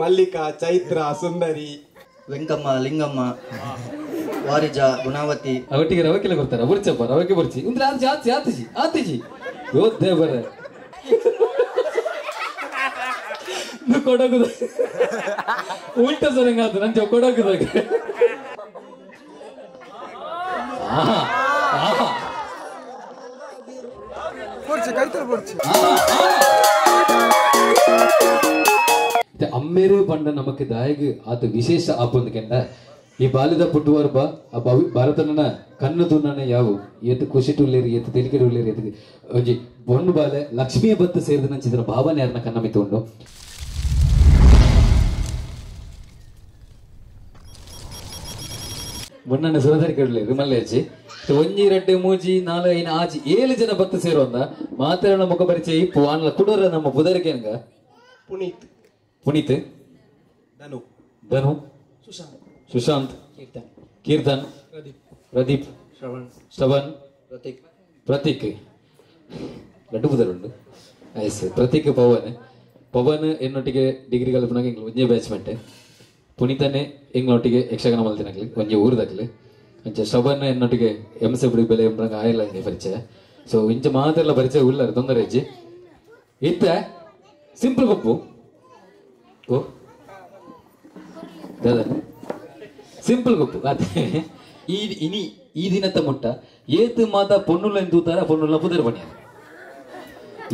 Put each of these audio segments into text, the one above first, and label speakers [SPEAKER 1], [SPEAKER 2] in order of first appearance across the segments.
[SPEAKER 1] ಮಲ್ಲಿಕಾ, ಚೈತ್ರ, ಸುಂದರಿ,
[SPEAKER 2] ವೆಂಕಮ್ಮ, ಲಿಂಗಮ್ಮ, ವಾರಿಜ, ಗುಣಾವತಿ
[SPEAKER 3] ಅವಟ್ಟಿಗೆ ರವಕ್ಕೆಲ್ಲ ಬರ್ತಾರೆ ಬುರ್ಚಪ್ಪ ರವಕ್ಕೆ ಬುರ್ಚಿ ಅಂದ್ರೆ ಆಚಿ ಆಚಿ ಆತಿಜಿ ಆತಿಜಿ ಯೋದ್ದೆ ಬರ ಕೊಡಗುದ ಉಲ್ಟ ಸರಂಗಾತು ನಂಚ ಕೊಡಗುದಾಗ അമ്മേര് പണ്ട് നമുക്ക് ദായക അത് വിശേഷ ആപ്പൊಂದಕೆಂಡ ಈ ಬಾಲ್ಯದ ಪುಟ್ಟುವರ್ ಬಾ ಭಾರತನ ಕಣ್ಣು ತುನ್ನನ ಯಾವು ಏತು ಖುಷಿಟುಲ್ಲೇರಿ ಏತು ತೆಲಿಕೆಡುಲ್ಲೇರಿ ಏತು ಒಂಜಿ ಬೊಣ್ಣು ಬಾಲೆ ಲಕ್ಷ್ಮಿಯ ಬತ್ತು ಸೇರಿದ ನಂಚಿದ್ರ ಭಾವನೆ ಯಾರನ್ನ ಕಣ್ಣ ಮಿತ್ತುಂಡು ಮೊನ್ನೆ ಸುರಧರಿ ಕೆಡಲೇರಿ ಮಲ್ಲೇಚಿ ಒಂಜಿ ರೆಡ್ಡೆ ಮೂಜಿ ನಾಲ್ ಐನ ಆಜಿ 7 ಜನ ಬತ್ತು ಸೇರುವಂದ ಮಾತಾಡೋಣ ಮುಖ ಪರಿಚಯ ಇಪ್ಪು ಆನ್ಲ ಕುಡೋರ ನಮ್ಮ ಬುದರಿಗೆ ಹೆಂಗ ಪುನೀತ್ ಧನು ಸುಶಾಂತ್ ಕೀರ್ತನ್ ಪ್ರದೀಪ್ ಶ್ರವಣ್ ಪ್ರತೀಕ್ ಲಡ್ಡು ಬುದರುಂಡು ಐಸ್ ಪ್ರತೀಕ್ ಪವನ್ ಎನ್ನೊಟ್ಟಿಗೆ ಡಿಗ್ರಿ ಕಲ್ಪನಾಗ ಎಂಗ್ಲು ಒಂಜೇ ಬ್ಯಾಚ್ಮೆಂಟ್ ಪುನೀತನೇ ಎಂಗ್ಲೊಟ್ಟಿಗೆ ಯಕ್ಷಗಾನ ಮಲ್ತಿನಾಗ್ಲಿ ಒಂಜೆ ಊರದಾಗ್ಲಿ ಅಂಚೆ ಶ್ರವಣ್ ಎನ್ನೊಟ್ಟಿಗೆ ಎಂಸೆಬ್ಡಿ ಬೆಲೆ ಎಂಬಂಗ ಆಯಲ್ಲ ಇಂಗೆ ಪರಿಚಯ ಸೊ ಇಂಚ ಮಾತೆಲ್ಲ ಪರಿಚಯ ಉಳ್ಳಾರ ತೊಂದರೆ ಅಜ್ಜಿ ಇತ್ತ ಸಿಂಪಲ್ ಪಪ್ಪು ಓ ದಾದಾ ಸಿಂಪಲ್ ಗೊಪ್ಪು ಅದೇ ಈ ದಿನದ ಮುಟ್ಟ ಏತು ಮಾತ ಪೊನ್ನುಲ ಎಂದೂತಾರ ಪೊನ್ನುಲ ಪುದರ್ ಬಣಿಯ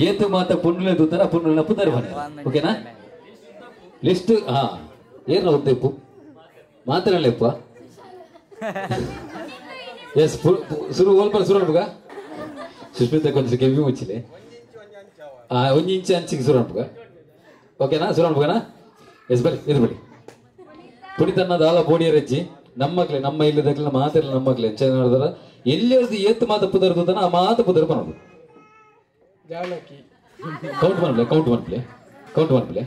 [SPEAKER 3] ಏತು ಮಾತ ಪೊನ್ನುಲ ಎಂದೂತಾರ ಪೊನ್ನುಲ ಪುದರ್ ಬಣಿಯ ಓಕೆನಾ ಲಿಸ್ಟ್ ಹಾ ಏನ ಉದ್ದೆಪ್ಪು ಮಾತ್ರಲ್ಲಪ್ಪ ಎಸ್ ಶುರು ಓಲ್ಪರ ಶುರು ಅನ್ಪುಗ ಸುಷ್ಮಿತಾ ಕೊಂಚ ಕೆಮ್ಮಿ ಮುಚ್ಚಿಲೆ ಒಂಜಿ ಇಂಚ ಅಂಚಿಗೆ ಶುರು ಅನ್ಪುಗ ಓಕೆನಾ ಶುರು ಅನ್ಪುಗನಾ ಎಸ್ ಬಲಿ ಇದು ಬಲಿ ಪುಡಿತನ್ನ ದಾಲ ಬೋಡಿಯ ರಜ್ಜಿ ನಮ್ಮಕ್ಲೆ ನಮ್ಮ ಇಲ್ಲದಾಗ್ಲಿ ಮಾತಿರಲ್ಲ ನಮ್ಮಕ್ಲೆ ಎಂಚ ನೋಡಿದಾರ ಎಲ್ಲಿ ಏತ್ತು ಮಾತ ಪುದರ್ ತೂತಾನ ಆ ಮಾತ ಪುದರ್ ಬರೋದು ಕೌಂಟ್ ಮಾಡ್ಲೆ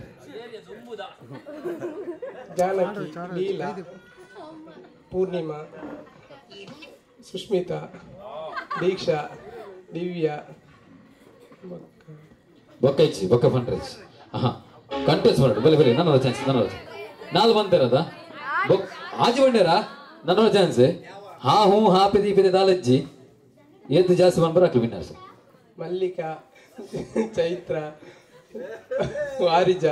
[SPEAKER 4] ಜಾನಕಿ, ಲೀಲಾ, ಪೂರ್ಣಿಮಾ, ಸುಷ್ಮಿತಾ, ದೀಕ್ಷಾ, ದಿವ್ಯಾ,
[SPEAKER 3] ಬೊಕ್ಕ ಫಂಡ್ರೇಜ್ ಕಂಟೆಸ್ಟ್ ಮಾಡು ಬಲೆ ನನ್ನ ಚಾನ್ಸ್ ನಾಲ್ ಬಂದಿರದ ಆಜಿ ಬಂಡ್ಯಾರ ನನ್ನ ಚಾನ್ಸ್ ಹಾ ಹೂ ಹಾ ಪೆದಿ ದಾಲಜ್ಜಿ ಏತ್ ಜಾಸ್ತಿ ಬಂದ್ಬರ ಹಾಕ್ಲಿ ವಿನ್ನರ್ಸ್
[SPEAKER 4] ಮಲ್ಲಿಕಾ, ಚೈತ್ರ, ವಾರಿಜ,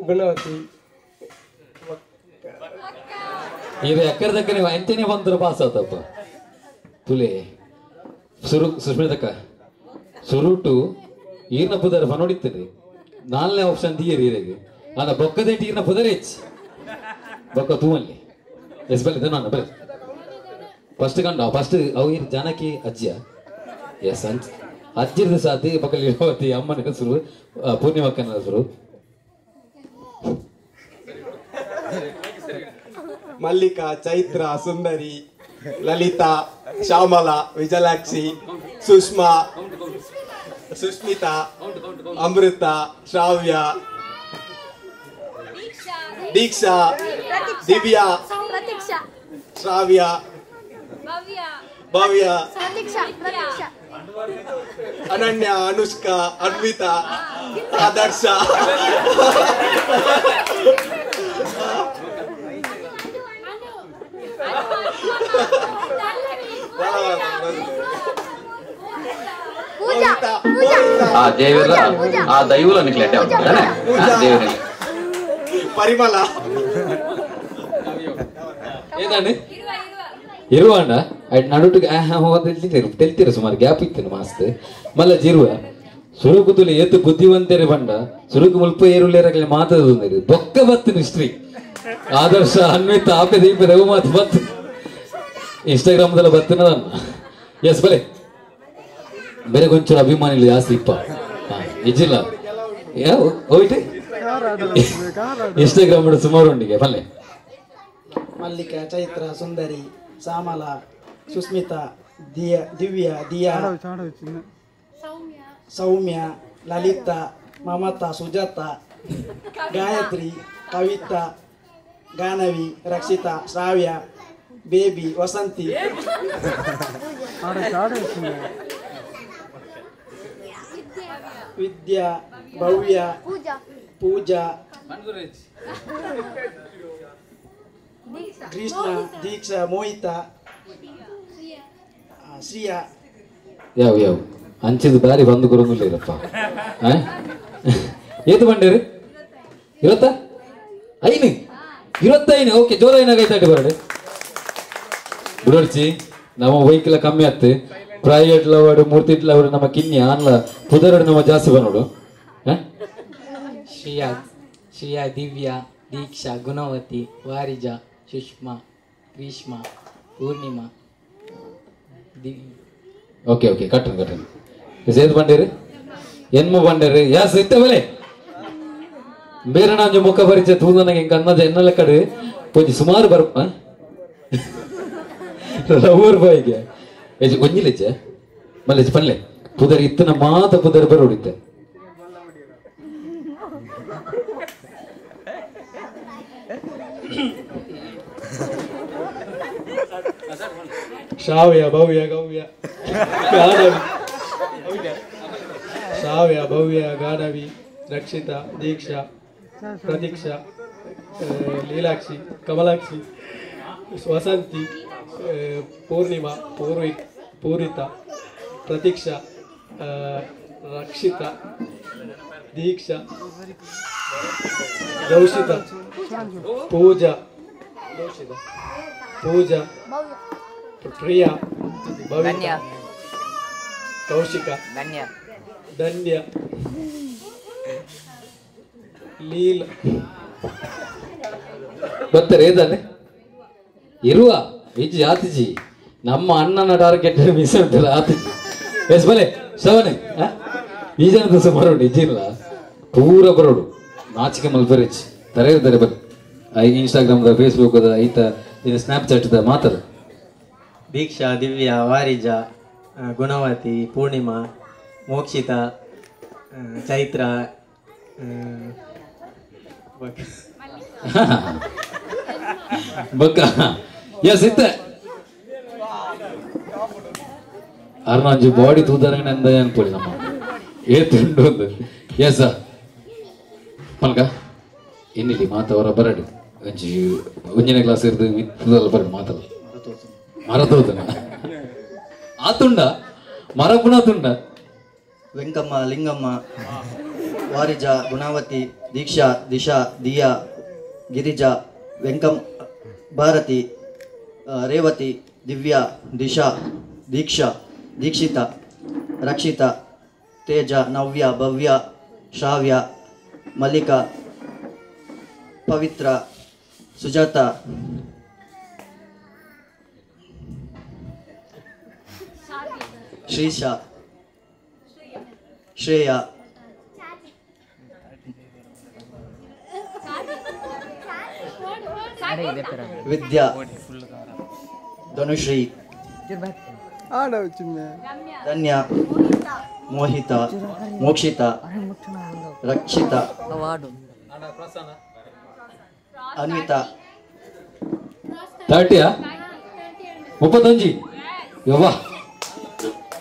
[SPEAKER 4] ಗುಣವತಿ
[SPEAKER 3] ಇದು ಎಕ್ಕರ್ದಕ್ಕ ನೀವು ಎಂಟನೇ ಬಂದ್ರೆ ಪಾಸ್ ಆತಪ್ಪ ತುಲೆ ಸುಸ್ಮಿತಕ್ಕ ಸುರುಟು ಈರ್ನ ಪುದರ್ ನೋಡಿತ್ತೀರಿ 4ನೇ ಆಪ್ಷನ್ ದಿಯರಿ ಇರೆಗೆ ಅದ ಬೊಕ್ಕದೇಟಿ ಈರ್ನ ಪುದರ್ ಹೆಚ್ಚಿ ಬೊಕ್ಕ ತೂವಲ್ಲಿ ಎಸ್ ಬಲ್ಲಿ ನಾನು ಬರೀ ಫಸ್ಟ್ ಕಂಡ ಫಸ್ಟ್ ಅವು ಜಾನಕಿ ಅಜ್ಜಿಯ ಎಸ್ ಅಜ್ಜಿರ್ದು ಸಾತಿ ಪಕ್ಕದಲ್ಲಿ ಇರುವತಿ ಅಮ್ಮನ ಹೆಸರು ಪೂರ್ಣಿಮಕ್ಕನ ಹೆಸರು
[SPEAKER 1] ಮಲ್ಲಿಕಾ, ಚೈತ್ರ, ಸುಂದರಿ, ಲಲಿತಾ, ಶ್ಯಾಮಲಾ, ವಿಜಯಲಾಕ್ಷಿ, ಸುಷ್ಮಾ, ಸುಷ್ಮಿತಾ, ಅಮೃತ, ಶ್ರಾವ್ಯ, ದೀಕ್ಷಾ, ದಿವ್ಯಾ, ಶ್ರಾವ್ಯ, ಭವ್ಯ, ಅನನ್ಯ, ಅನುಷ್ಕಾ, ಅನ್ವಿತಾ, ಆದರ್ಶ,
[SPEAKER 5] ఆ దేవర ఆ దైవుల నిక్లేటే ఉంటానే దేవరే
[SPEAKER 1] ಪರಿಮಳ
[SPEAKER 3] ಏದಾನೆ ಇರುವಾಂಡ ಅಡ್ ನಡುಟಿಗೆ ತೆಲ್ತಿರ ಸುಮಾರು ಗ್ಯಾಪ್ ಇತ್ತು ಮಸ್ತ್ ಮಲ್ಲ ಜಿರುವ ಸುರುಕುತುಲಿ ಏತು ಬುದ್ಧಿವಂತರೆ ಬಂಡ ಸುರುಕು ಮುಲ್ಪ ಏರುಳ್ಳೇರಾಗಲಿ ಮಾತಾಡೋದು ಬೊಕ್ಕ ಬತ್ತು ಹಿಸ್ಟ್ರಿ ಆದರ್ಶ ಅನ್ವಿತ ಆಪೆ ದೀಪ ರಘು ಮಾತು ಬತ್ತು ಇನ್ಸ್ಟಾಗ್ರಾಮ್ದಲ್ಲ ಬತ್ತನದನ್ನ ಎಸ್ ಬಲೆ ಬೇರೆ ಕೊಂಚೂರು ಅಭಿಮಾನಿಗಳು ಜಾಸ್ತಿ ಇಪ್ಪ ಇಜ್ಜಿಲ್ಲ ಹೋಯ್ತು ಇನ್ಸ್ಟಾಗ್ರಾಮ್ ಸುಮಾರು ಉಂಡಿಗೆ ಬಲ್ಲೆ
[SPEAKER 6] ಮಲ್ಲಿಕಾ, ಚೈತ್ರ, ಸುಂದರಿ, ಶ್ಯಾಮಲ, ಸುಸ್ಮಿತಾ, ದಿವ್ಯಾ, ದಿಯಾ, ಸೌಮ್ಯ, ಲಲಿತಾ, ಮಮತಾ, ಸುಜಾತಾ, ಗಾಯತ್ರಿ, ಕವಿತಾ, ಗಾನವಿ, ರಕ್ಷಿತಾ, ಶ್ರಾವ್ಯ, ಬೇಬಿ, ವಸಂತಿ, ವಿದ್ಯಾ, ಭವ್ಯ ಪೂಜಾ ಕೃಷ್ಣ ದೀಕ್ಷಾ ಮೋಹಿತ ಶ್ರೀಯಾ
[SPEAKER 3] ಯಾವ ಅಂಚಿದ ಬಾರಿ ಬಂದು ಕೊರೊಂದಿಲ್ಲ ಇರಪ್ಪ ಏತು ಬಂಡೇರಿ ಇವತ್ತ ಐನು ಇವತ್ತೈನು ಓಕೆ ಜೋರ ಏನಾಗೈತೆ ಬರಡೆ ಬಿಡೋಡ್ಚಿ ನಮ್ಮ ವೈಕಲ ಕಮ್ಮಿ ಆತ್ತೆ ಪ್ರೈವೇಟ್ ಲವಡು ಮೂರ್ತಿ ಲವಡು ನಮ್ಮ ಕಿನ್ನಿ ಆನ್ಲ ಪುದರಡು ನಮ್ಮ ಜಾಸ್ತಿ ಬನ್ನೋಡು
[SPEAKER 7] ಶ್ರೀಯಾ ದಿವ್ಯಾ ದೀಕ್ಷಾ ಗುಣವತಿ ವಾರಿಜಾ ಸುಷ್ಮಾ ಗ್ರೀಷ್ಮಾ ಪೂರ್ಣಿಮಾ
[SPEAKER 3] ಓಕೆ ಕಟ್ಟನ್ ಸೇದ್ ಬಂಡೇರಿ ಎನ್ಮ ಬಂಡೇರಿ ಯಾಸ್ ಇತ್ತ ಬೆಲೆ ಬೇರೆ ನಾನು ಮುಖ ಪರಿಚಯ ತೂದ ನನಗೆ ಹಿಂಗೆ ಅನ್ನದ ಎನ್ನಲ್ಲ ಕಡೆ ಕೊಂಚ ಸುಮಾರು ಬರಪ್ಪ ರವರ್ ಬಾಯಿಗೆ ಒಂಜಿಲೆಜ್ಜ ಮಲ್ಲೆಜ್ ಪನ್ಲೆ ಪುದರ್ ಇತ್ತನ ಮಾತ ಪುದರ್ ಬರೋಡಿತ್ತೆ
[SPEAKER 4] ಶ್ರಾವ್ಯ ಭವ್ಯ ಗವ್ಯ ಗಾನವಿ ಶ್ರಾವ್ಯ ಭವ್ಯ ಗಾನವಿ ರಕ್ಷಿತಾ ದೀಕ್ಷಾ ಪ್ರತೀಕ್ಷಾ ಲೀಲಾಕ್ಷಿ ಕಮಲಾಕ್ಷಿ ವಸಂತಿ ಪೂರ್ಣಿಮಾ ಪೂರಿತಾ ಪ್ರತೀಕ್ಷಾ ರಕ್ಷಿತಾ ದೀಕ್ಷಾ ಗೌಷಿತಾ ಪೂಜಾ ಪ್ರಿಯಾ ಭವಿತಾ ಕೌಶಿಕ ಧನ್ಯ ಲೀಲ
[SPEAKER 3] ಗೊತ್ತಾರೆ ಏದಾನೆ ಇರುವ ಇಜ್ಜಿ ಆತಿಜಿ ನಮ್ಮ ಅಣ್ಣನ ಟಾರ್ಗೆಟ್ ಮಿಸ್ ಅಂತಿಲ್ಲ ಆತಿಜಿ ಎಸ್ ಬಲೆ ಶ್ರವಣೆ ಈ ಜನದ ಬರೋಡು ಇಜ್ಜಿಲ್ಲ ಪೂರ ಬರೋಡು ನಾಚಿಕೆ ಮಲ್ಪರಿಚ್ ತರೆ ಬರ್ ಇನ್ಸ್ಟಾಗ್ರಾಮ್ದ ಫೇಸ್ಬುಕ್ದ ಐತ ಇದು ಸ್ನ್ಯಾಪ್ಚಾಟ್ದ ಮಾತದ
[SPEAKER 8] ದೀಕ್ಷಾ ದಿವ್ಯಾ ವಾರಿಜಾ ಗುಣವತಿ ಪೂರ್ಣಿಮಾ ಮೋಕ್ಷಿತಾ ಚೈತ್ರ
[SPEAKER 3] ಬಕ್ಕ ಎಸ್ ಇತ್ತ ಅರ್ನಾಂಜಿ ಬಾಡಿ ತೂದರಂಗ ಅಂದ ಅನ್ಕೊಳ್ಳಿ ನಮ್ಮ ಏತುಂಡು ಒಂದು ಎಸ್ ಮಲ್ಕ ಇನ್ನಿಲ್ಲಿ ಮಾತವರ ಬರಡು ಒಂಜಿ ಒಂಜನೇ ಕ್ಲಾಸ್ ಇರ್ದು ಮಿತ್ತದಲ್ಲ ಬರಡು ಮಾತಲ್ಲ ಮರತೋದನ ಆತುಂಡ ಮರಪುಣ ತುಂಡ
[SPEAKER 2] ವೆಂಕಮ್ಮ ಲಿಂಗಮ್ಮ ವಾರಿಜಾ ಗುಣಾವತಿ ದೀಕ್ಷಾ ದಿಶಾ ದಿಯಾ ಗಿರಿಜಾ ವೆಂಕಂ ಭಾರತಿ ರೇವತಿ ದಿವ್ಯಾ ದಿಶಾ ದೀಕ್ಷಾ ದೀಕ್ಷಿತಾ ರಕ್ಷಿತಾ ತೇಜ ನವ್ಯ ಭವ್ಯ ಶ್ರಾವ್ಯ ಮಲ್ಲಿಕಾ ಪವಿತ್ರ ಸುಜಾತ ಶ್ರೀಶಾ ಶ್ರೇಯಾ ವಿದ್ಯಾ ಧನುಶ್ರೀ ಧನ್ಯ ಮೋಹಿತ ಮೋಕ್ಷಿತ ರಕ್ಷಿತ ಅನ್ವಿತಾ
[SPEAKER 3] తాటియా 35 యవ్వా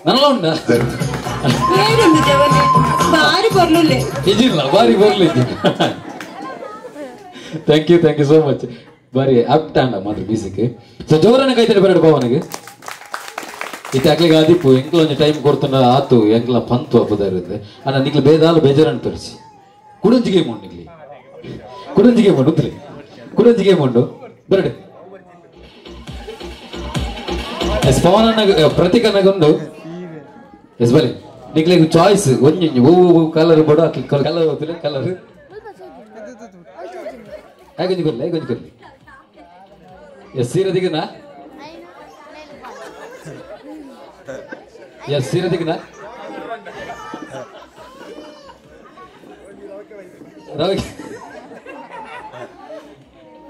[SPEAKER 3] నన్నలో ఉందా
[SPEAKER 9] ఏడుంది జవని భారీ పొర్లులే
[SPEAKER 3] ఇజిల్ల భారీ పొర్లు ಥ್ಯಾಂಕ್ ಯು ಸೋ ಮಚ್ ಬಾರಿ ಆಪ್ಟ್ ಅಂಡ ಮಾತ್ರ ಬೀಸಿಗೆ ಸೊ ಜೋರನ್ನ ಕೈತಡೆ ಬರಡು ಪವನಿಗೆ ಇತ್ತೆ ಅಕ್ಲಿಗೆ ಆದಿಪ್ಪು ಎಂಕ್ಲ ಒಂಜಿ ಟೈಮ್ ಕೊಡ್ತುಂಡ ಆತು ಎಂಕ್ಲ ಪಂತು ಅಪ್ಪದಾರಿದ್ದೆ ಅಣ್ಣ ನಿಕ್ಲು ಬೇದಾಲು ಬೇಜಾರನ್ನು ತೋರಿಸಿ ಕುಡಂಜಿಗೆ ಮೊಂಡು ನಿಕ್ಲಿ ಕುಡಂಜಿಗೆ ಮೊಂಡು ಉತ್ತಲಿ ಕುಡಂಜಿಗೆ ಮೊಂಡು ಬರಡು ಎಸ್ ಪವನ್ ಅನ್ನ ಪ್ರತೀಕ್ ಅನ್ನಗೊಂಡು ಎಸ್ ಬಲಿ ನಿಕ್ಲಿಗೆ ಚಾಯ್ಸ್ ಒಂಜಿ ಹೂವು ಕಲರ್ ಬಡ ಕಲರ್ ಹೋಗ್ತಿಲ್ಲ ಕಲರ್ ಹೇಗೊಂಜಿ ಕೊರ್ಲಿ ಎಸ್ ಸೀರೆ ದಿಗನಾ ಎಸ್ ಸೀರೆ ದಿಗನಾ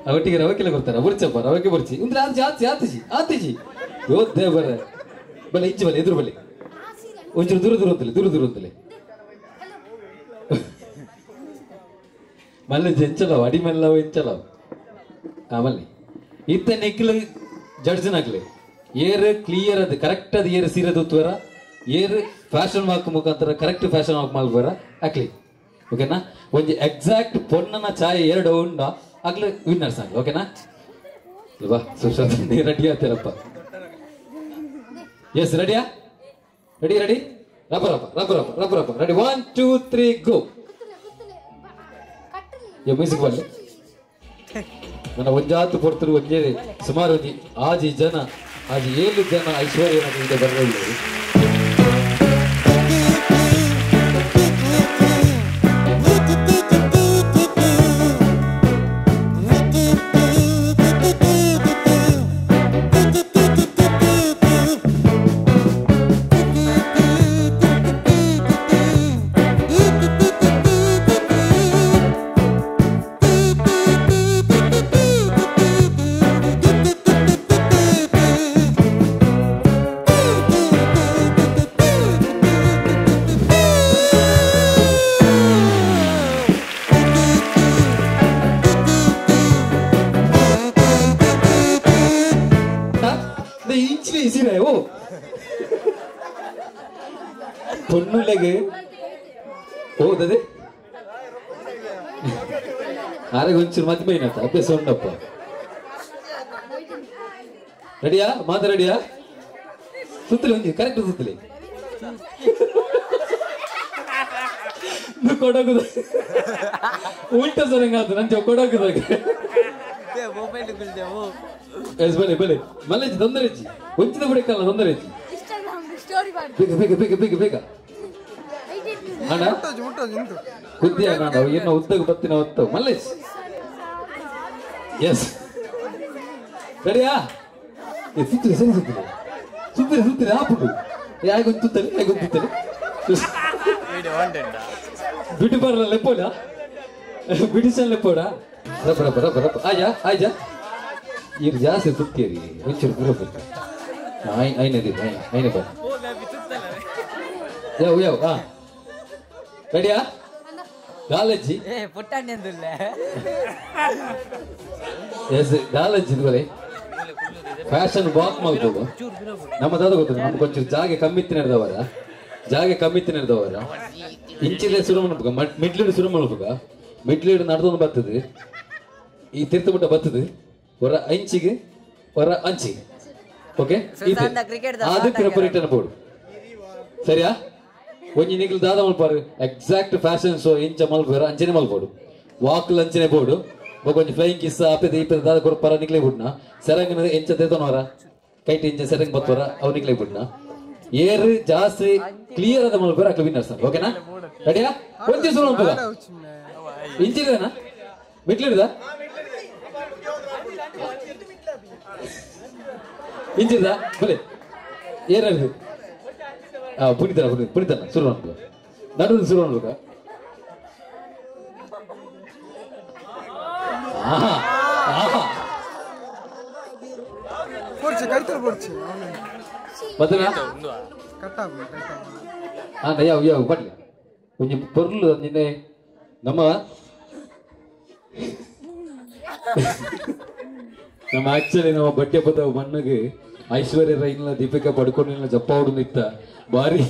[SPEAKER 3] ಅವಟ್ಟಿಗೆ ರವಕ್ಕೆಲ್ಲ ಕೊಡ್ತಾರ ಬುರ್ಚಪ್ಪ ರವಕ್ಕೆ ಬುರ್ಚಿ ಅಂದ್ರೆ ಆತಿಜಿ ಯೋದ್ದೆ ಬರ ಬಲೆ ಇಜ್ಜಿ ಬಲೆ ಎದುರು ಬಲೆ ಒಂಚೂರು ದೂರ ಅಂತಲೇ ಮಲ್ಲೆ ಎಂಚಲವ್ ಅಡಿ ಮೆಲ್ಲವ ಎಂಚಲವ್ ಆಮೇಲೆ ಇತ್ತ ನೆಕ್ಲು ಜಡ್ಜನಾಗ್ಲಿ ಏರ್ ಕ್ಲಿಯರ್ ಅದು ಕರೆಕ್ಟ್ ಅದು ಏರ್ ಸೀರೆ ದೂತ್ವರ ಏರ್ ಫ್ಯಾಷನ್ ವಾಕ್ ಮುಖಾಂತರ ಕರೆಕ್ಟ್ ಫ್ಯಾಷನ್ ವಾಕ್ ಮಲ್ಬರ ಹಾಕ್ಲಿ ಓಕೆನಾ ಒಂಜಿ ಎಕ್ಸಾಕ್ಟ್ ಪೊನ್ನನ ಚಾಯ್ ಎರಡು ಉಂಡ ಆಗ್ಲೂ ವಿನ್ನರ್ಸ್ ಆಗಿ ಓಕೆನಾ ಇಲ್ವಾ ಸುಶಾಂತ್ ನೀ ರೆಡಿ ಆಗ್ತೀರಪ್ಪ ಎಸ್ ರೆಡಿಯಾ ರೆಡಿ ರೆಡಿ ರಬ್ಬ ರಬ್ಬ ರಬ್ಬ ರಬ್ಬ ರಬ್ಬ ರಬ್ಬ ರೆಡಿ 1 2 3 ಗೋ ಮ್ಯೂಸಿಕ್ ಬರಲಿ ನನ್ನ ಒಂಜಾತು ಪೊರ್ತರು ಒಂಜೇ ಸುಮಾರು ಒಂಜಿ ಆಜಿ ಜನ ಆಜಿ 7 ಜನ ಐಶ್ವರ್ಯ ನಮಗೆ ಬರಲಿಲ್ಲ പൊന്നുലേക്ക് ഓ അതെ ആരെ కొంచెం మతిపోయినట్టు అభ్యాసం ఉండప్ప రెడీయా మాత రెడీయా సుత్తులే ఉంది కరెక్ట్ సుత్తులే నువ్వు కొడకుదా ఉల్టా సరం కాదు నంచి కొడకుదా ఎస్ బలే బలే మళ్ళీ తొందర ఇచ్చి వచ్చినప్పుడు ఎక్కాల తొందర ఇచ్చి ಬೇಗ ಬೇಗ ಬೇಗ ಬೇಗ ಬೇಗ ಅಣ್ಣ ಕುದ್ದಿ ಅಣ್ಣ ಏನೋ ಉದ್ದಗ ಬತ್ತಿನ ಹೊತ್ತು ಮಲ್ಲೇಶ್ ಎಸ್ ರೆಡಿಯಾ ಸುತ್ತಿರಿ ಸರಿ ಸುತ್ತಿರಿ ಸುತ್ತಿರಿ ಸುತ್ತಿರಿ ಹಾಪುಡು ಯಾಗೊಂದು ತುತ್ತಲಿ ಯಾಗೊಂದು ತುತ್ತಲಿ ಬಿಟ್ಟು ಬರಲ್ಲ ಲೆಪ್ಪೋಡ ಬಿಡಿಸಲ್ಲ ಲೆಪ್ಪೋಡ ರಪ್ಪ ರಪ್ಪ ರಪ್ಪ ರಪ್ಪ ಆಯ್ಯಾ ಆಯ್ಯಾ ಈಗ ಜಾಸ್ತಿ ತುತ್ತೀರಿ ಒಂಚೂರು ಬರೋಬ್ಬರಿ ಐನದಿ ಐನೇ ಬರ ಯಾವ ಯಾವ ಹಾ ರೆಡಿಯಾ ಗಾಲಜ್ಜಿ ಎಸ್ ಗಾಲಜ್ಜಿ ಬಲೆ ಫ್ಯಾಷನ್ ವಾಕ್ ಮಾಡ್ಬೋದು ನಮ್ಮದಾದ ಗೊತ್ತದ ನಮ್ಗೆ ಒಂಚೂರು ಜಾಗ ಕಮ್ಮಿತ್ತು ನಡೆದವರ ಇಂಚಿಲೆ ಶುರು ಮಾಡ್ಬೇಕ ಮಿಡ್ಲೀಡ್ ಶುರು ಮಾಡ್ಬೇಕ ಮಿಡ್ಲೀಡ್ ನಡೆದೊಂದು ಬರ್ತದೆ ಈ ತೀರ್ಥಮುಟ್ಟ ಬರ್ತದೆ ಹೊರ ಅಂಚಿಗೆ ಹೊರ ಅಂಚಿಗೆ ಓಕೆ ಅದಕ್ಕೆ ರೆಪರೇಟರ್ ಬೋರ್ಡ್ ಸರಿಯಾ ಒಂಜಿ ನಿಖಿಲ್ ದಾದ ಮಲ್ಪಾರು ಎಕ್ಸಾಕ್ಟ್ ಫ್ಯಾಷನ್ ಶೋ ಇಂಚ ಮಲ್ಪಾರ ಅಂಚನೆ ಮಲ್ಪೋಡು ವಾಕ್ಲ್ ಅಂಚನೆ ಬೋರ್ಡು ಒಂಜಿ ಫ್ಲೈಯಿಂಗ್ ಕಿಸ್ ಆಪೆದ ಈಪೆದ ದಾದ ಕೊರಪಾರ ನಿಕ್ಲೆ ಬಿಡ್ನ ಸೆರಂಗ್ ಎಂಚ ತೆತನವರ ಕೈಟ್ ಇಂಚ ಸೆರಂಗ್ ಬತ್ತವರ ಅವ್ ನಿಕ್ಲೆ ಬಿಡ್ನ ಏರ್ ಜಾಸ್ತಿ ಕ್ಲಿಯರ್ ಆದ ಮಲ್ಪಾರ ಅಕ್ಲ ವಿನ್ನರ್ಸ್ ಓಕೆನಾ ರೆಡಿಯಾ ಒಂಚೆ ಸುರು ಮಲ್ಪದ ಇಂಚಿದೇನಾ ಮಿಟ್ಲಿಡ್ದ ಇಂಚಿದ ಬಲೆ ಏರದು ಪುಣಿತಾನ ಶುರು ಮಾಡ್ಬೇಕು ನಡುವುದು ಶುರು ಮಾಡ್ಬೇಕ ಯಾವ ಯಾವ ಬಡ್ಲಿ ಕೊಂಚ ಪೊರ್ಲು ನಿನ್ನೆ ನಮ್ಮ ಆಕ್ಚುಲಿ ನಮ್ಮ ಬಟ್ಟೆ ಪದ ಮಣ್ಣಗೆ ಐಶ್ವರ್ಯ ರೈನ ದೀಪಿಕಾ ಪಡ್ಕೊಂಡಿಲ್ಲ ಜಪ್ಪಾವಡು ನಿತ್ತ ಬಾರಿ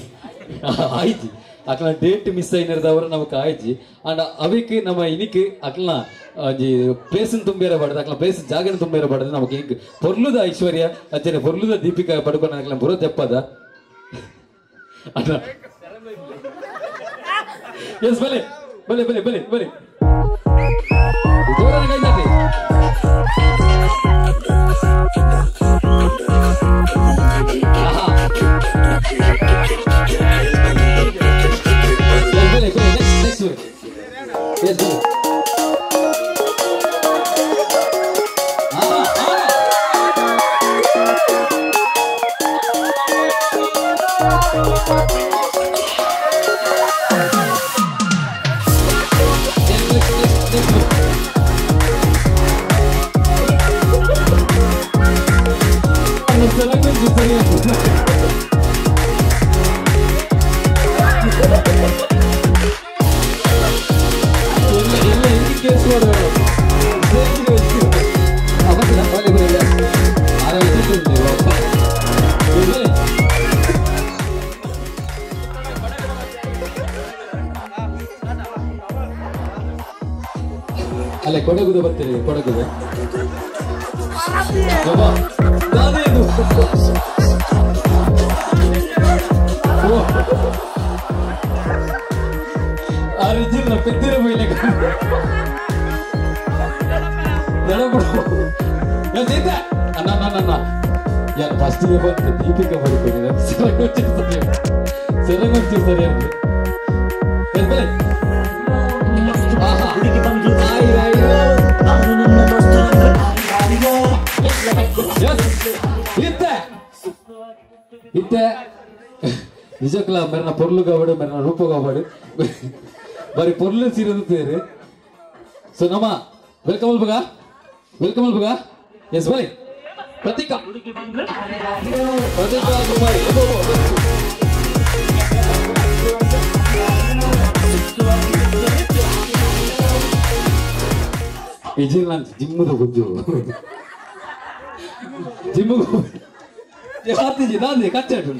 [SPEAKER 3] ಆಯ್ತು ಅಕ್ಲ ಡೇಟ್ ಮಿಸ್ ಆಯ್ನದವರ ನಮಕ್ ಆಯ್ತು ಅಂಡ್ ಅವಿಕ್ ನಮ್ಮ ಇನಿಕ್ ಅಕ್ಲ ಪ್ಲೇಸ್ ತುಂಬೇರ ಬಡದ ಅಕ್ಲ ಪ್ಲೇಸ್ ಜಾಗನ ತುಂಬೇರ ಬಡದ ನಮಕ್ ಹಿಂಗ್ ಪೊರ್ಲುದ ಐಶ್ವರ್ಯ ಅಚ್ಚನೆ ಪೊರ್ಲುದ ದೀಪಿಕಾ ಪಡ್ಕೊಂಡ ಅಕ್ಲ ಬರೋ ಜಪ್ಪದ ಅಣ್ಣ ಎಸ್ ಬಲೆ ಬಲೆ ಬಲೆ ಬಲೆ ಬಲೆ ಜೋರಾಗಿ ಕೈ ಬಲೆ ಕೊಡಗುದ ಬರ್ತೀರಿ ಕೊಡಗುದ ಅರ್ಜುನ ಪೆದ್ದಿರ ಬೈಲೆ ಅಣ್ಣ ಯಾರು ಫಸ್ಟಿಗೆ ಬಂದು ದೀಪಿಕಾ ಬದುಕೊಂಡಿದ್ದ ಸೆರಂಗೊಚ್ಚಿ ಸರಿ ಅಂತ ಇತ್ತೆ ನಿಜಕ್ಕಲ್ಲ ಮೆರನ ಪೊರ್ಲು ಕಾಪಾಡು ಮೆರನ ರೂಪ ಕಾಪಾಡು ಬರೀ ಪೊರ್ಲು ಸೀರದು ಸೊ ನಮ್ಮ ವೆಲ್ಕಮ್ ಅಲ್ಬಗ ಎಸ್ ಬಲಿ ಪ್ರತೀಕಾ ಕುಮಾರಿ ಇಜಿಲ್ ನಾನು ಜಿಮ್ಮದ ಗೊತ್ತು ಜಿಮ್ಮು ಹಾತಿಜಿ ನಾಂದಿ ಕಚ್ಚಾಟು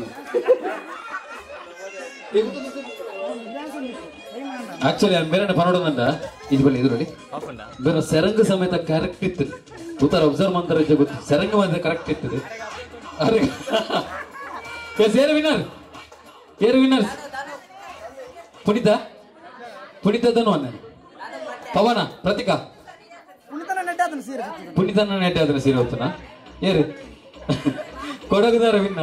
[SPEAKER 3] ಆಕ್ಚುಲಿ ಬೇರೆ ಪನೋಡನಂದ ಇದು ಬಲ್ಲಿ ಇದರಲ್ಲಿ ಬೇರೆ ಸೆರಂಗ ಸಮೇತ ಕರೆಕ್ಟ್ ಇತ್ತು ಉತ್ತರ ಅಬ್ಸರ್ವ್ ಮಾಡ್ತಾರೆ ಗೊತ್ತು ಸೆರಂಗ ಮಾತ್ರ ಕರೆಕ್ಟ್ ಇರ್ತದೆ ಏರು ವಿನ್ನರ್ ಪುಣಿತ ಧನ್ವನ್ ಪವನ ಪ್ರತೀಕಾ ಪುಣಿತನ ನೆಟ್ಟೆ ಆದ್ರೆ ಸೀರೆ ಹೊತ್ತನ ಏರು ಕೊಡಗುದಾರ ವಿನ್ನ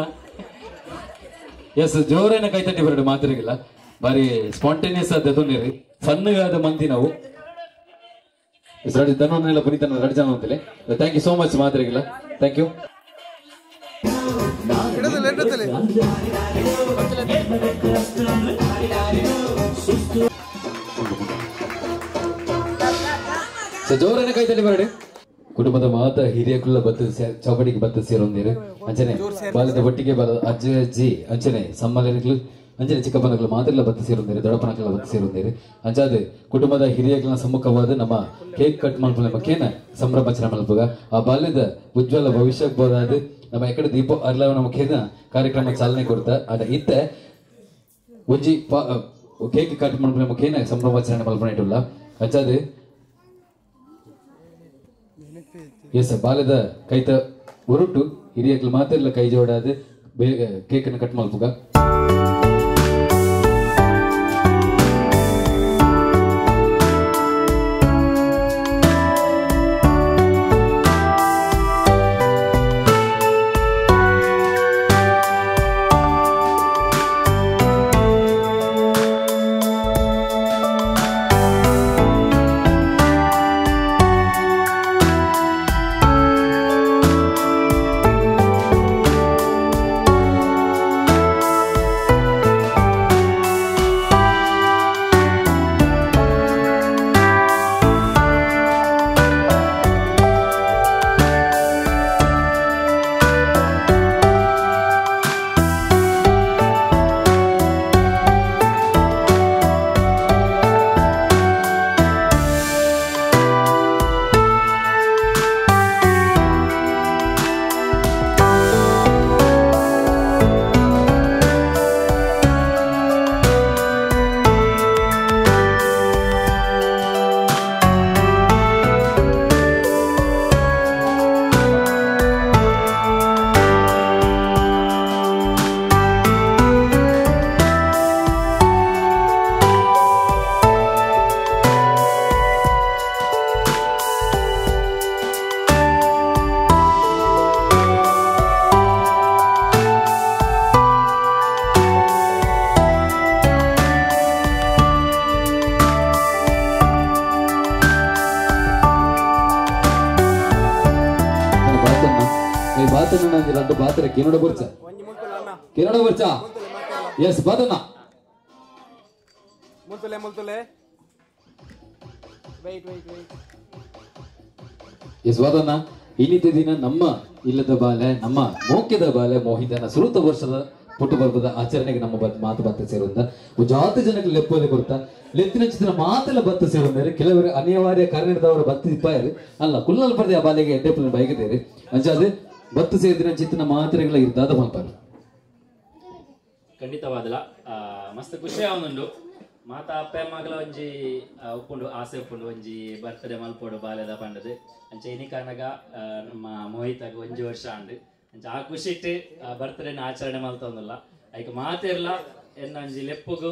[SPEAKER 3] ಎಸ್ ಜೋರೇನ ಕೈತಟ್ಟಿ ಬರಡು ಮಾತ್ರಿಗಿಲ್ಲ ಬಾರಿ ಸ್ಪಾಂಟೇನಿಯಸ್ ಆದೀರಿ ಫನ್ಗಾದ ಮಂದಿ ನಾವು ಧನ್ವನ್ನೆಲ್ಲ ಪುನೀತನ ಎರಡು ಜನ ಅಂತಲೇ ಥ್ಯಾಂಕ್ ಯು ಸೋ ಮಚ್ ಮಾತ್ರಿಗಿಲ್ಲ ಥ್ಯಾಂಕ್ ಯು ಜೋರನ ಕೈತಲ್ಲಿ ಬರಡೆ ಕುಟುಂಬದ ಮಾತ ಹಿರಿಯಕುಲ್ಲ ಬತ್ತ ಚೌಪಡಿಗೆ ಬತ್ತ ಸೇರೊಂದಿರು ಅಂಚನೆ ಬಾಲ್ಯದ ಒಟ್ಟಿಗೆ ಬರ ಅಜ್ಜಿ ಅಂಚನೆ ಸಮ್ಮಲಗಳು ಅಂಚನೆ ಚಿಕ್ಕಪ್ಪನಗಳು ಮಾತೆಲ್ಲ ಬತ್ತ ಸೇರೊಂದಿರು ದೊಡ್ಡಪ್ಪನಕಲ್ಲ ಬತ್ತ ಸೇರೊಂದಿರು ಅಂಚಾದ ಕುಟುಂಬದ ಹಿರಿಯಗಳ ಸಮ್ಮುಖವಾದ ನಮ್ಮ ಕೇಕ್ ಕಟ್ ಮಾಡ್ಕೊಳ್ಳೋ ಮಕ್ಕೇನ ಸಂಭ್ರಮಾಚರಣೆ ಮಲ್ಪಗ ಆ ಬಾಲ್ಯದ ಉಜ್ವಲ ಭವಿಷ್ಯಕ್ಕೆ ಬೋದಾದ ನಮ್ಮ ಎಕಡೆ ದೀಪ ಅರ್ಲವನ ಮುಖೇನ ಕಾರ್ಯಕ್ರಮ ಚಾಲನೆ ಕೊಡ್ತಾ ಅದ ಇತ್ತ ಒಂಜಿ ಕೇಕ್ ಕಟ್ ಮಾಡ್ಕೊಳ್ಳೋ ಮುಖೇನ ಸಂಭ್ರಮಾಚರಣೆ ಮಲ್ಪನಿಟ್ಟುಲ್ಲ ಅಂಚಾದ ಎಸ್ ಬಾಲ್ಯದ ಕೈತ ಹೊರಟು ಹಿರಿಯಗಳು ಮಾತೆಲ್ಲ ಕೈ ಜೋಡಾದ ಬೇಗ ಕೇಕನ್ನು ಕಟ್ ಮಲ್ಪುಗ ಕಿನ್ನಡ ಬರ್ಚ ಎಸ್ ಬಾದನ್ನ ಎಸ್ ವಾದನ್ನ ಇನ್ನಿತ ದಿನ ನಮ್ಮ ಇಲ್ಲದ ಬಾಲೆ ನಮ್ಮ ಮೋಕ್ಯದ ಬಾಲೆ ಮೋಹಿತನ ಸುರುತ ವರ್ಷದ ಪುಟ್ಟುಬರ್ಬದ ಆಚರಣೆಗೆ ನಮ್ಮ ಮಾತು ಬತ್ತ ಸೇರುವಂತ ಜಾತಿ ಜನಕ್ಕೆ ಲೆಪ್ಪಲೆ ಕೊಡ್ತಾ ಲೆತ್ತಿನ ಚಿತ್ರ ಮಾತೆಲ್ಲ ಬತ್ತ ಸೇರುವಂದರೆ ಕೆಲವರು ಅನಿವಾರ್ಯ ಕಾರಣದವರು ಬತ್ತಿಪ್ಪಾಯರು ಅಲ್ಲ ಕುಲ್ಲಲ್ ಪಡೆದ ಆ ಬಾಲೆಗೆ ಎಡ್ಡೆಪ್ಪನ ಬೈಕಿದ್ದೇರಿ ಅಂಚಾದ ಬತ್ತು ಸೇರಿದ ಚಿತ್ತಿನ ಮಾತ್ರೆಗಳ ಇರ್ದಾದ ಮಲ್ಪಾರು
[SPEAKER 10] ಖಂಡಿತವಾದಲ್ಲ ಮಸ್ತ್ ಖುಷಿ ಆವೊಂದುಂಡು ಮಾತಾ ಅಪ್ಪ ಮಗಳ ಒಂಜಿ ಉಪ್ಪುಂಡು ಆಸೆ ಉಪ್ಪುಂಡು ಒಂಜಿ ಬರ್ತ್ಡೇ ಮಲ್ಪೋಡು ಬಾಲ್ಯದ ಪಂಡದು ಅಂಚ ಇನಿ ಕಾರಣಗ ನಮ್ಮ ಮೋಹಿತಾಗ 1 ವರ್ಷ ಅಂಡು ಅಂಚ ಆ ಖುಷಿಟ್ಟು ಬರ್ತ್ಡೇನ ಆಚರಣೆ ಮಲ್ತೊಂದಿಲ್ಲ ಐಕ್ ಮಾತಿರ್ಲ ಎನ್ನ ಒಂಜಿ ಲೆಪ್ಪುಗು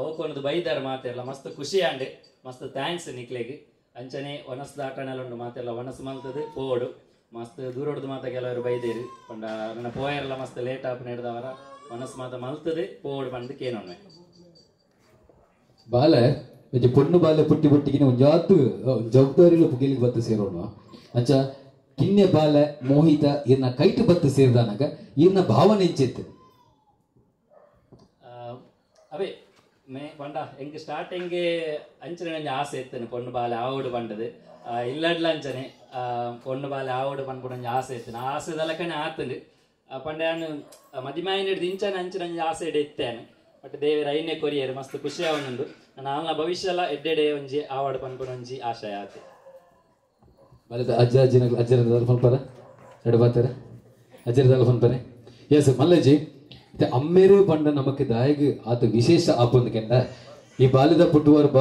[SPEAKER 10] ಓಕೊಂದು ಬೈದಾರ ಮಾತಿರ್ಲ ಮಸ್ತ್ ಖುಷಿ ಅಂಡು ಮಸ್ತ್ ಥ್ಯಾಂಕ್ಸ್ ನಿಕ್ಲೆಗ್ ಅಂಚನೆ ಒನಸ್ ದಾಟಣೆಲ್ಲ ಉಂಡು ಮಾತಿರ್ಲ ಒನಸ್ ಮಲ್ತದು ಪೋಡು ಮಸ್ತ್ ದೂರ ಹೊಡೆದು ಮಾತ ಕೆಲವರು ಬೈದೇರು ಪಂಡ ನನ್ನ ಪೋಯರ್ಲ ಮಸ್ತ್ ಲೇಟ್ ಆಪ್ ನಡೆದವರ ಒನಸ್ ಮಾತ ಮಲ್ತದು ಪೋಡು ಪಂಡು ಕೇನೊಣ್ಣೆ
[SPEAKER 3] ಬಾಲ ಒಂಜಿ ಪೊಣ್ಣು ಬಾಲೆ ಪುಟ್ಟಿ ಪುಟ್ಟಿಗಿನ ಒಂಜಾತು ಜವಾಬ್ದಾರಿಲು ಪುಗಿಲಿಗೆ ಬತ್ತು ಸೇರೋಣ ಅಂಚ ಕಿನ್ನೆ ಬಾಲ ಮೋಹಿತ ಇರ್ನ ಕೈಟ್ ಬತ್ತು ಸೇರಿದಾನಾಗ ಇರ್ನ ಭಾವನೆ ಎಂಚಿತ್ತು
[SPEAKER 10] ಅವೇ ಮೇ ಪಂಡ ಎಂಕ್ ಸ್ಟಾರ್ಟಿಂಗ್ ಅಂಚನೆ ನಂಜ ಆಸೆ ಇತ್ತೇನೆ ಪೊಣ್ಣು ಬಾಲೆ ಆವಡು ಪಂಡದು ಇಲ್ಲಡ್ಲ ಅಂಚನೆ ಪೊಣ್ಣು ಬಾಲೆ ಆವಡು ಪಂಡ್ಬಿಟ್ಟು ನಂಜ ಆಸೆ ಇತ್ತೇನೆ ಆ ಆಸೆದಲಕನೆ ಆತಂದು ಪಂಡ ನಾನು ಮದಿಮಾಯಿನ ಹಿಡಿದು ಇಂಚನೆ ಅಂಚೆ ನಂಜ ಆಸೆ ಇಡ ಇತ್ತೇನೆ ಬಟ್ ದೇವರ ಐನೇ ಕೊರಿಯರು ಮಸ್ತ್ ಖುಷಿ ಆವೊಂದುಂಡು ನಾನು ಆಲ್ನ ಭವಿಷ್ಯಲ ಎಡ್ಡೆಡೆ ಒಂಜಿ ಆವಾಡು ಪನ್ಪುನ ಒಂಜಿ ಆಶಯ ಆತೆ
[SPEAKER 3] ಮರದ ಅಜ್ಜರ ಪನ್ಪರ ಎಡು ಬಾತಾರ ಅಜ್ಜರ ಪನ್ಪರೆ ಎಸ್ ಮಲ್ಲಜಿ ಅಮ್ಮೇರು ಪಂಡ ನಮಕ್ ದಾಯಗ್ ಆತ ವಿಶೇಷ ಆಪೊಂದು ಕೆಂಡ ಈ ಬಾಲ್ಯದ ಪುಟ್ಟುವರ್ಬ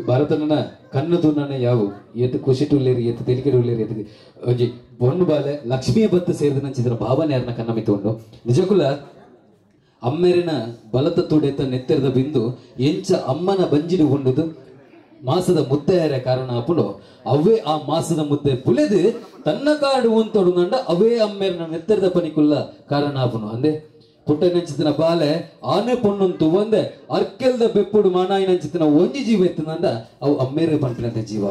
[SPEAKER 3] ಭಾರತನ ಕಣ್ಣು ತುನ್ನ ಯಾವು ಎತ್ತು ಖುಷಿ ಟುಲ್ಲೇರಿ ಎತ್ತು ತೆಲಿಕೆ ಟುಲ್ಲೇರಿ ಎತ್ತು ಒಂಜಿ ಬೊಣ್ಣು ಬಾಲೆ ಲಕ್ಷ್ಮಿಯ ಬತ್ತು ಸೇರಿದ ನಂಚಿದ್ರ ಭಾವನೆ ಯಾರನ್ನ ಕಣ್ಣ ಮಿತ್ತುಂಡು ನಿಜಕ್ಕೂಲ ಅಮ್ಮೆರಿನ ಬಲತ ತುಡೆತ ನೆತ್ತೆರದ ಬಿಂದು ಎಂಚ ಅಮ್ಮನ ಬಂಜಿಡು ಕೊಂಡುದು ಮಾಸದ ಮುದ್ದೆಯರ ಕಾರಣ ಅಪ್ಪುಡು ಅವೇ ಆ ಮಾಸದ ಮುದ್ದೆ ಪುಲೆದು ತನ್ನ ಕಾಡು ಉಂತೊಡುಂಡ ಅವೇ ಅಮ್ಮೆರಿನ ನೆತ್ತೆರದ ಪನಿಕುಲ್ಲ ಕಾರಣ ಅಪ್ಪನು ಅಂದೆ ಪುಟ್ಟ ನೆಂಚಿತನ ಬಾಲೆ ಆನೆ ಪೊಣ್ಣಂತು ಒಂದೆ ಅರ್ಕೆಲ್ದ ಬೆಪ್ಪುಡು ಮಾನಾಯಿ ನೆಂಚಿತನ ಒಂಜಿ ಜೀವ ಎತ್ತನಂದ ಅವು ಅಮ್ಮೇರು ಪಂಪಿನಂತೆ ಜೀವ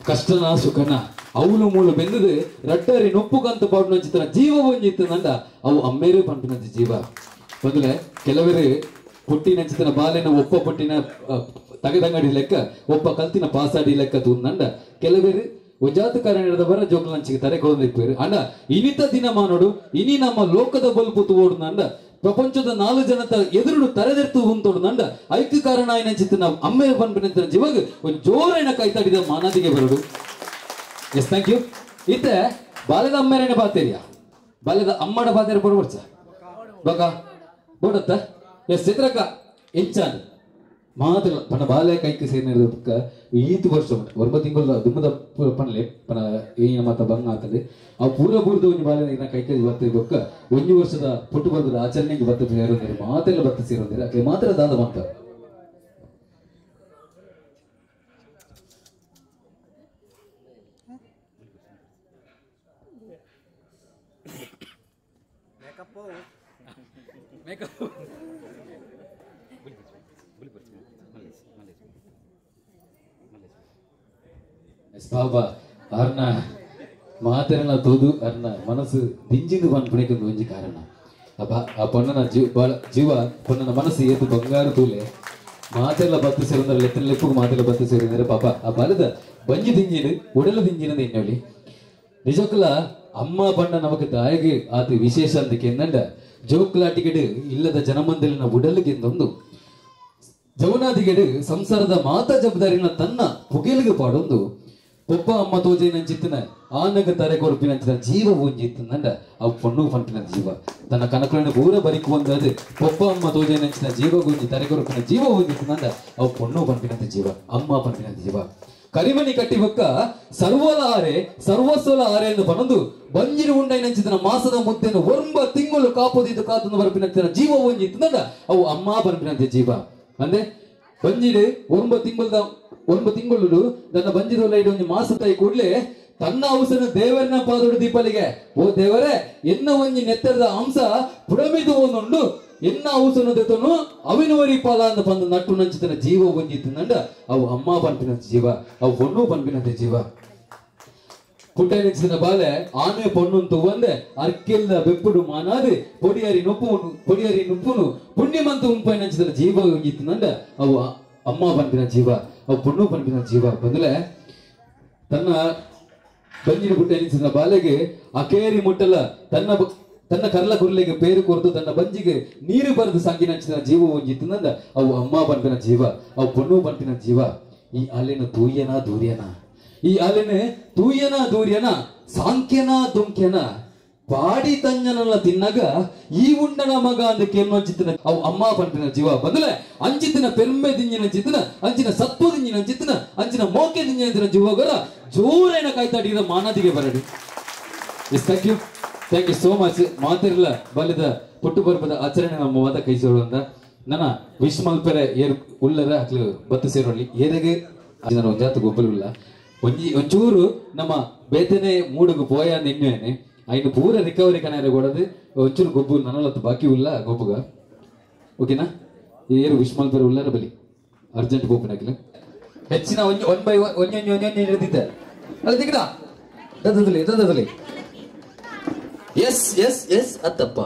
[SPEAKER 3] ಕಷ್ಟನ ಸುಖನ ಅವಳು ಮೂಳು ಬೆಂದದು ರಡ್ಡರಿ ನೊಪ್ಪುಗಂತ ಪಾಡು ನಂಚಿತನ ಜೀವ ಒಂಜಿ ಇತ್ತನಂದ ಅವು ಅಮ್ಮೇರು ಪಂಪಿನಂತೆ ಜೀವ ಮೊದಲೇ ಕೆಲವರು ಪುಟ್ಟಿ ನೆಂಚಿತನ ಬಾಲೆನ ಒಪ್ಪ ಪುಟ್ಟಿನ ತಗದಂಗಡಿ ಲೆಕ್ಕ ಒಪ್ಪ ಕಲ್ತಿನ ಪಾಸಾಡಿ ಲೆಕ್ಕ ತೂಂದಂಡ ಕೆಲವರು ಒಜಾತ ಕಾರಣ ಹಿಡಿದವರ ಜೋಕುಲ ನಂಚಿಗೆ ತರೆ ಕೊಡದಿಪ್ಪೇರು ಅಂಡ ಇನಿತ ದಿನ ಮಾನೋಡು ಇನಿ ನಮ್ಮ ಲೋಕದ ಬಲ್ಪುತು ಓಡುನಂಡ ಪ್ರಪಂಚದ 4 ಜನತ ಎದುರು ತರೆದೆರ್ತು ಉಂತೋಡುನಂಡ ಐಕ್ಯ ಕಾರಣ ನೆಂಚಿತ ನಾವು ಅಮ್ಮೆ ಪನ್ಪಿನ ಜೀವಾಗ ಒಂದು ಜೋರೈನ ಕೈತಾಡಿದ ಮಾನದಿಗೆ ಬರೋಡು ಎಸ್ ಥ್ಯಾಂಕ್ ಯು ಇತ್ತೆ ಬಾಲ್ಯದ ಅಮ್ಮೇರೇನೆ ಬಾತೇರಿಯಾ ಬಾಲ್ಯದ ಅಮ್ಮಡ ಬಾತೇರಿ ಬರೋಬರ್ಚ ಬಕ ಬೋಡತ್ತ ಎಸ್ ಚಿತ್ರಕ ಎಂಚಾನ್ ಮಾತ್ರ ಪಣ ಬಾಲ್ಯ ಕೈಕ್ಕೆ ಸೇರಿಕ ಈತು ವರ್ಷ ಒರ್ಬ ತಿಂಗಳು ದುಮ್ಮದ ಪಣಲೆ ಪಣ ಏನ ಮಾತ ಬಂಗ ಆಗ್ತದೆ ಆ ಪೂರ ಪೂರ್ದ ಒಂದು ಬಾಲ್ಯ ಕೈಕೆ ಬತ್ತಿರ್ಬೇಕ 1 ವರ್ಷದ ಪುಟ್ಟು ಬರ್ಬದ ಆಚರಣೆಗೆ ಬತ್ತ ಸೇರೋದಿರ ಮಾತೆಲ್ಲ ಬತ್ತ ಸೇರೋದಿರ ಅಕ್ಕೆ ಮಾತ್ರ ದಾದ ಬಂತ ಬಾಬಾ ಅರ್ನ ಮಾತೆರನ ತೋದು ಅರ್ನ ಮನಸ್ಸು ದಿಂಜಿಂದು ಬಂದು ಪುಣಿಕೊಂಡು ಒಂಜಿ ಕಾರಣ ಆ ಪೊಣ್ಣನ ಜೀವ ಪೊಣ್ಣನ ಮನಸ್ಸು ಏತು ಬಂಗಾರು ತೂಲೆ ಮಾತೆಲ್ಲ ಬತ್ತು ಸೇರಿದ್ರೆ ಲೆತ್ತನ ಲೆಪ್ಪು ಮಾತೆಲ್ಲ ಬತ್ತು ಸೇರಿದ್ರೆ ಪಾಪ ಆ ಬಾಲದ ಬಂಜಿ ದಿಂಜಿನ ಉಡಲ ದಿಂಜಿನದ ಎನ್ನೊಳಿ ನಿಜಕ್ಕಲ್ಲ ಅಮ್ಮ ಪಂಡ ನಮಕ್ ದಾಯಗೆ ಆತ ವಿಶೇಷ ಅಂತ ಕೆಂದಂಡ ಜೋಕ್ಲಾಟಿಗೆಡ್ ಇಲ್ಲದ ಜನಮಂದಲಿನ ಉಡಲಿಗೆಂದೊಂದು ಜವನಾದಿಗೆಡ್ ಸಂಸಾರದ ಮಾತ ಜವಾಬ್ದಾರಿನ ತನ್ನ ಪುಗೇಲಿಗೆ ಪಾಡೊಂದು ಪೊಪ್ಪ ಅಮ್ಮ ತೋಜೆ ನಂಚಿತ್ತಿನ ಆನಗ ತರೆ ಕೊರಪಿನ ಜೀವ ಒಂಜಿತ್ತಂದ ಅವು ಪೊಣ್ಣು ಪಂಪಿನ ಜೀವ ತನ್ನ ಕನಕಳನ್ನ ಪೂರ ಬರಿಕು ಒಂದಾದ ಪೊಪ್ಪ ಅಮ್ಮ ತೋಜೆ ನಂಚಿನ ಜೀವ ಗೊಂಜಿ ತರೆ ಕೊರಪಿನ ಜೀವ ಒಂಜಿತ್ತಂದ ಅವು ಪೊಣ್ಣು ಪಂಪಿನಂತ ಜೀವ ಅಮ್ಮ ಪಂಪಿನಂತ ಜೀವ ಕರಿಮನಿ ಕಟ್ಟಿ ಬೊಕ್ಕ ಸರ್ವಲ ಆರೆ ಸರ್ವಸ್ವಲ ಆರೆ ಎಂದು ಪನೊಂದು ಬಂಜಿರು ಉಂಡೈ ನಂಚಿತನ ಮಾಸದ ಮುದ್ದೆನು 9 ತಿಂಗಳು ಕಾಪೋದಿದ್ದು ಕಾತಂದು ಬರ್ಪಿನಂತಿನ ಜೀವ ಒಂಜಿತ್ತಂದ ಅವು ಅಮ್ಮ ಪಂಪಿನಂತೆ ಜೀವ ಅಂದೆ ಬಂಜಿಡು 9 ತಿಂಗಳು ನನ್ನ ಬಂಜಿದೊಲ್ಲ ಇಡ ಒಂದು ಮಾಸ ತಾಯಿ ಕೂಡ್ಲೆ ತನ್ನ ಅವಸರ ದೇವರನ್ನ ಪಾದೋಡು ದೀಪಲಿಗೆ ಓ ದೇವರೇ ಎನ್ನ ಒಂಜಿ ನೆತ್ತರದ ಅಂಶ ಪುಡಮಿದು ಒಂದುಂಡು ಎನ್ನ ಅವಸರ ದೆತನು ಅವಿನವರಿ ಪಾಲ ಅಂತ ಬಂದು ನಟ್ಟು ನಂಚಿತನ ಜೀವ ಒಂಜಿತ್ತಂಡ ಅವು ಅಮ್ಮ ಪಂಪಿನಂತ ಜೀವ ಅವು ಪೊಣ್ಣು ಪಂಪಿನಂತ ಜೀವ ಪುಟ್ಟ ನೆಚ್ಚಿನ ಬಾಲೆ ಆನೆ ಪೊಣ್ಣುಂತು ಒಂದೆ ಅರ್ಕೆಲ್ಲ ಬೆಪ್ಪುಡು ಮಾನಾದೆ ಪೊಡಿಯರಿ ನುಪ್ಪುನು ಪುಣ್ಯಮಂತ ಉಂಪೈ ನಂಚಿದ ಜೀವ ಒಂಜಿತ್ತಂಡ ಅವು ಅಮ್ಮ ಪಂಪಿನ ಜೀವ ಅವು ಪೊಣ್ಣು ಪಂಪಿನ ಜೀವ ಬಂದಲೆ ತನ್ನ ಬಂಜಿನ ಪುಟ್ಟ ಎನಿಸಿದ ಬಾಲೆಗೆ ಅಕೇರಿ ಮುಟ್ಟಲ ತನ್ನ ಕರ್ಲ ಕುರ್ಲೆಗೆ ಪೇರು ಕೊರತು ತನ್ನ ಬಂಜಿಗೆ ನೀರು ಬರೆದು ಸಾಂಗಿ ನಂಚಿದ ಜೀವ ಒಂಜಿತ್ತಂದ ಅವು ಅಮ್ಮ ಪಂಪಿನ ಜೀವ ಅವು ಪೊಣ್ಣು ಪಂಪಿನ ಜೀವ ಈ ಅಲೆನ ತೂಯನ ದೂರ್ಯನ ಈ ಅಲೆನೆ ತೂಯನ ದೂರ್ಯನ ಸಾಂಖ್ಯನ ದುಂಖ್ಯನ ಪಾಡಿ ತಂಜನೆಲ್ಲ ತಿನ್ನಗ ಈ ಉಂಡನ ಮಗ ಅಂತ ಕೇಳ್ಚಿತ್ತಿನ ಅವು ಅಮ್ಮ ಪಂಪಿನ ಜೀವ ಬಂದಲೆ ಅಂಚಿತ್ತಿನ ಪೆರ್ಮೆ ದಿಂಜಿನ ಚಿತ್ತಿನ ಅಂಚಿನ ಸತ್ವ ದಿಂಜಿನ ಚಿತ್ತಿನ ಅಂಚಿನ ಮೋಕೆ ದಿಂಜಿನ ಜೀವಗರ ಜೋರೇನ ಕಾಯ್ತಾಡಿದ ಮಾನದಿಗೆ ಬರಡಿ. Yes thank you so much. ಮಾತಿರಲ್ಲ ಬಲ್ಲದ ಪುಟ್ಟು ಬರ್ಬದ ಆಚರಣೆ ನಮ್ಮ ವಾದ ಕೈ ಸೇರು ಅಂತ ನನ್ನ ವಿಶ್ ಮಲ್ಪೆರೆ ಏರ್ ಉಳ್ಳರ ಹಾಕ್ಲು ಬತ್ತು ಸೇರೋಳಿ ಏರೆಗೆ ನಾನು ಒಂಜಾತ ಗೊಬ್ಬಲಿಲ್ಲ ಒಂಚೂರು ನಮ್ಮ ಬೇತನೆ ಮೂಡುಗು ಪೋಯ ನಿನ್ನೇನೆ ಐನು ಪೂರ ರಿಕವರಿ ಕಣಾರೆ ಕೊಡದು ಒಂಚೂರು ಗೊಬ್ಬು ನನ್ನಲತ್ತು ಬಾಕಿ ಉಲ್ಲ ಗೊಬ್ಬುಗ ಓಕೆನಾ ಏರು ವಿಶ್ ಮಲ್ಪೆರೆ ಉಳ್ಳರ ಬಲಿ ಅರ್ಜೆಂಟ್ ಗೊಬ್ಬನಾಗ್ಲಿ ಹೆಚ್ಚಿನ ಒನ್ ಬೈ ಒಂದೊಂದು ಹಿಡಿದಿದ್ದೆ ಅಲ್ಲ ದಿಗಡ ದದಲಿ ಎಸ್ ಎಸ್ ಎಸ್ ಅತ್ತಪ್ಪ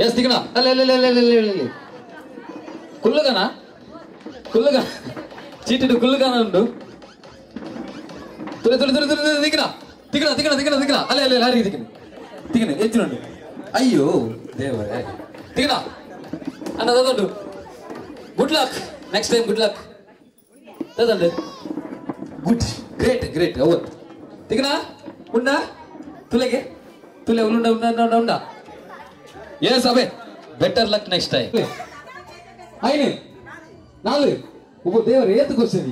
[SPEAKER 3] ಎಸ್ ದಿಗಣ ಅಲ್ಲ ಕುಲ್ಲಗನ ಚೀಟಿಡು ಕುಲ್ಲಗನ ಉಂಟು ದಿಗಣ ಅಲ್ಲ ಹಾರಿ ದಿಗಣ ಹೆಚ್ಚಿನುಂಟು ಅಯ್ಯೋ ದೇವರೇ ದಿಗಣ ಅನ್ನ ತಗೊಂಡು good luck next time good luck ತಗೊಂಡು ಗುಡ್ ಗ್ರೇಟ್ ಅವತ್ತು ದಿಗಣ ಉಂಡ ತುಲೆ ಉಂಡ ಎಸ್ ಅಬೆ ಬೆಟರ್ ಲಕ್ ನೆಕ್ಸ್ಟ್ ಟೈಮ್ ಐನು ನಾಲು ಒಬ್ಬ ದೇವರ ಏತು ಕ್ವಶನ್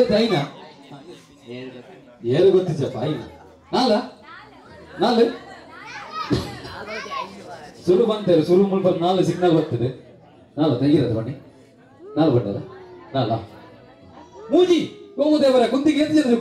[SPEAKER 3] ಏತು ಐನ ಏರು ಗೊತ್ತಿಚ್ಚಪ್ಪ ಐನ ನಾಲು ಸುರು ಬಂತೇರು ಸುರು ಮುಲ್ಪ ನಾಲು ಸಿಗ್ನಲ್ ಬರ್ತದೆ ನಾಲು ತೆಗಿರೋದು ಬನ್ನಿ ನಾಲು ಬಂಡಲ್ಲ ನಾಲ ಮೂಜಿ ಹೋಗು ದೇವರ ಕುಂತಿಗೆ ಎಂತ ಜನ